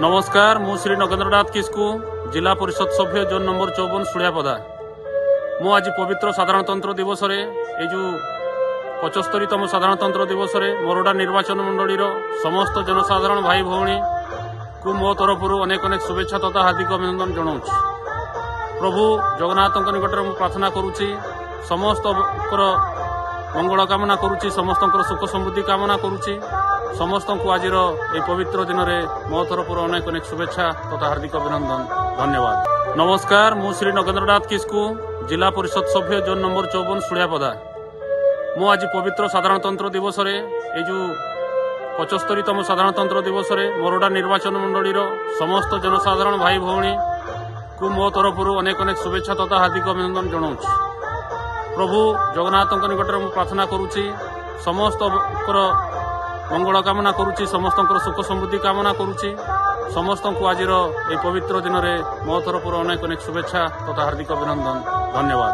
नमस्कार मु श्री नगेंद्रनाथ किस्कु जिला परिषद सभ्य जोन नंबर 54 सुड़ियापदा। मु आज पवित्र साधारणतंत्र दिवस रे ए जो 75तम साधारणतंत्र दिवस रे मोरडा निर्वाचन मंडली समस्त जनसाधारण भाई भौणी को मो तरफ अनेक अनेक शुभेच्छा तथा हार्दिक अभिनंदन जनाऊँ। प्रभु जगन्नाथ निकट में प्रार्थना करुच्ची समस्त मंगल कामना करुच्ची, समस्त सुख समृद्धि कामना करुच्ची। समस्त को आज ये पवित्र दिन में मो तरफ अनेक अनेक शुभेच्छा तथा हार्दिक अभिनंदन धन्यवाद। नमस्कार मु श्री नगेंद्रनाथ किस्कु जिला परिषद सभ्य जोन नंबर 54 सुड़ियापदा। मु आज पवित्र साधारणतंत्र दिवस रे ए जो 75तम साधारणतंत्र दिवस रे मोरडा निर्वाचन मंडली समस्त जनसाधारण भाई भौणी को मो तरफ अनेक अनेक शुभेच्छा तथा हार्दिक अभिनंदन जनाऊँ। प्रभु जगन्नाथ निकट में प्रार्थना करुच्ची समस्त मंगल कामना करुच्ची, समस्त सुख समृद्धि कामना करुच्ची। समस्त को आज ये पवित्र दिन में मो तरफ अनेक अनेक शुभेच्छा तथा हार्दिक अभिनंदन धन्यवाद।